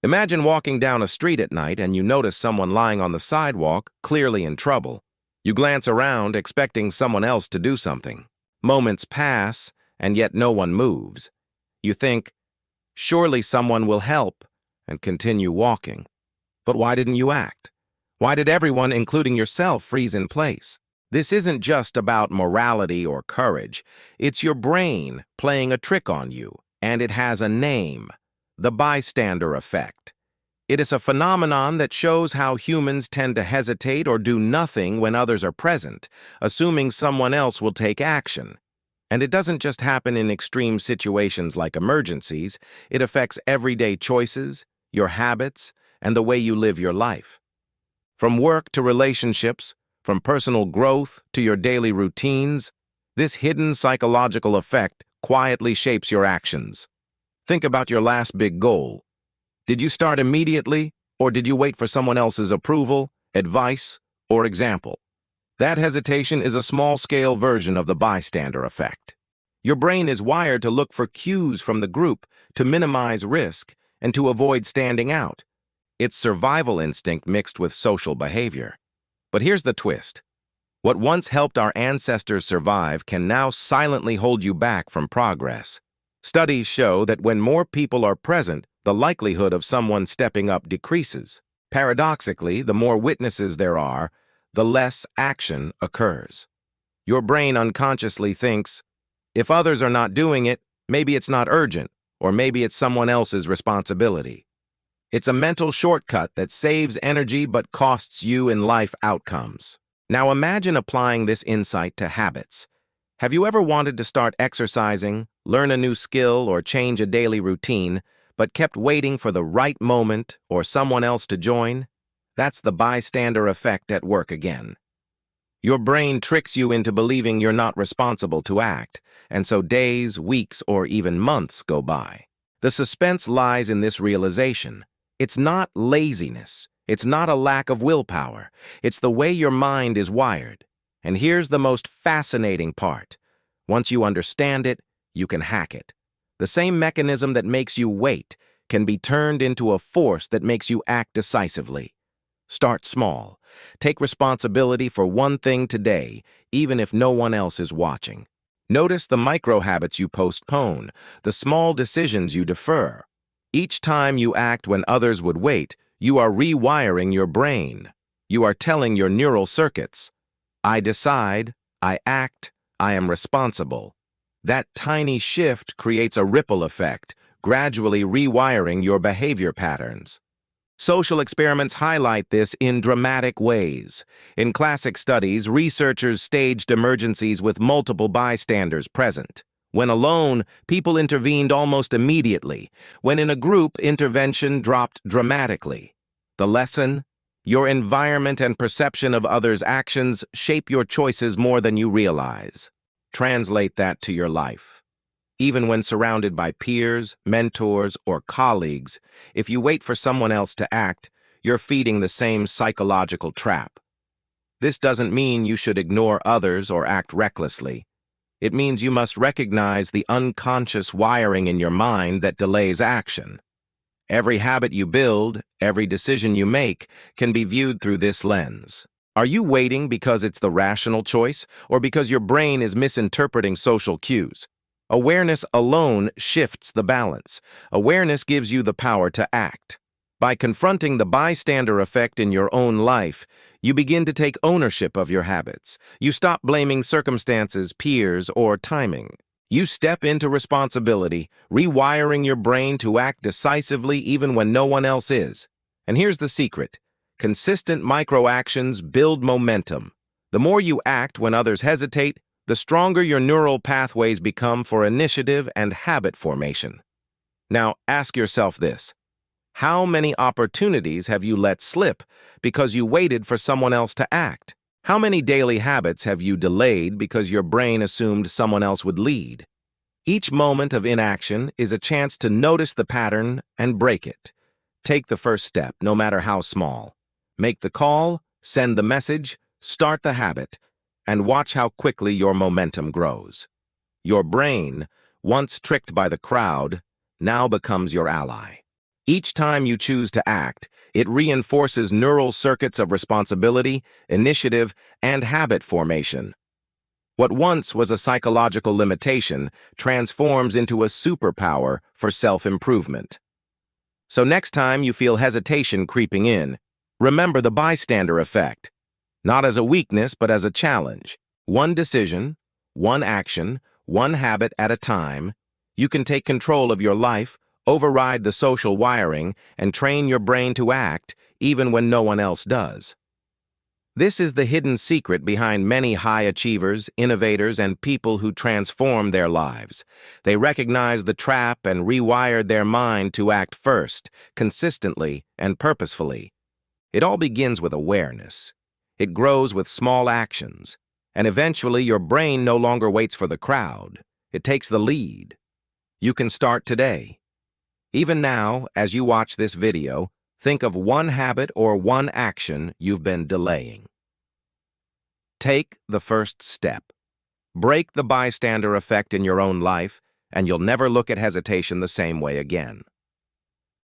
Imagine walking down a street at night and you notice someone lying on the sidewalk, clearly in trouble. You glance around, expecting someone else to do something. Moments pass, and yet no one moves. You think, surely someone will help, and continue walking. But why didn't you act? Why did everyone, including yourself, freeze in place? This isn't just about morality or courage. It's your brain playing a trick on you, and it has a name: the bystander effect. It is a phenomenon that shows how humans tend to hesitate or do nothing when others are present, assuming someone else will take action. And it doesn't just happen in extreme situations like emergencies. It affects everyday choices, your habits, and the way you live your life. From work to relationships, from personal growth to your daily routines, this hidden psychological effect quietly shapes your actions. Think about your last big goal. Did you start immediately, or did you wait for someone else's approval, advice, or example? That hesitation is a small-scale version of the bystander effect. Your brain is wired to look for cues from the group, to minimize risk, and to avoid standing out. It's survival instinct mixed with social behavior. But here's the twist. What once helped our ancestors survive can now silently hold you back from progress. Studies show that when more people are present, the likelihood of someone stepping up decreases. Paradoxically, the more witnesses there are, the less action occurs. Your brain unconsciously thinks, if others are not doing it, maybe it's not urgent, or maybe it's someone else's responsibility. It's a mental shortcut that saves energy but costs you in life outcomes. Now imagine applying this insight to habits. Have you ever wanted to start exercising, learn a new skill, or change a daily routine, but kept waiting for the right moment or someone else to join? That's the bystander effect at work again. Your brain tricks you into believing you're not responsible to act, and so days, weeks, or even months go by. The suspense lies in this realization. It's not laziness. It's not a lack of willpower. It's the way your mind is wired. And here's the most fascinating part. Once you understand it, you can hack it. The same mechanism that makes you wait can be turned into a force that makes you act decisively. Start small. Take responsibility for one thing today, even if no one else is watching. Notice the micro habits you postpone, the small decisions you defer. Each time you act when others would wait, you are rewiring your brain. You are telling your neural circuits, I decide, I act, I am responsible. That tiny shift creates a ripple effect, gradually rewiring your behavior patterns. Social experiments highlight this in dramatic ways. In classic studies, researchers staged emergencies with multiple bystanders present. When alone, people intervened almost immediately. When in a group, intervention dropped dramatically. The lesson? Your environment and perception of others' actions shape your choices more than you realize. Translate that to your life. Even when surrounded by peers, mentors, or colleagues, if you wait for someone else to act, you're feeding the same psychological trap. This doesn't mean you should ignore others or act recklessly. It means you must recognize the unconscious wiring in your mind that delays action. Every habit you build, every decision you make, can be viewed through this lens. Are you waiting because it's the rational choice, or because your brain is misinterpreting social cues? Awareness alone shifts the balance. Awareness gives you the power to act. By confronting the bystander effect in your own life, you begin to take ownership of your habits. You stop blaming circumstances, peers, or timing. You step into responsibility, rewiring your brain to act decisively even when no one else is. And here's the secret. Consistent micro-actions build momentum. The more you act when others hesitate, the stronger your neural pathways become for initiative and habit formation. Now, ask yourself this. How many opportunities have you let slip because you waited for someone else to act? How many daily habits have you delayed because your brain assumed someone else would lead? Each moment of inaction is a chance to notice the pattern and break it. Take the first step, no matter how small. Make the call, send the message, start the habit, and watch how quickly your momentum grows. Your brain, once tricked by the crowd, now becomes your ally. Each time you choose to act, it reinforces neural circuits of responsibility, initiative, and habit formation. What once was a psychological limitation transforms into a superpower for self-improvement. So next time you feel hesitation creeping in, remember the bystander effect. Not as a weakness, but as a challenge. One decision, one action, one habit at a time, you can take control of your life, override the social wiring, and train your brain to act even when no one else does. This is the hidden secret behind many high achievers, innovators, and people who transform their lives. They recognized the trap and rewired their mind to act first, consistently and purposefully. It all begins with awareness. It grows with small actions, and eventually your brain no longer waits for the crowd. It takes the lead. You can start today. Even now, as you watch this video, think of one habit or one action you've been delaying. Take the first step. Break the bystander effect in your own life, and you'll never look at hesitation the same way again.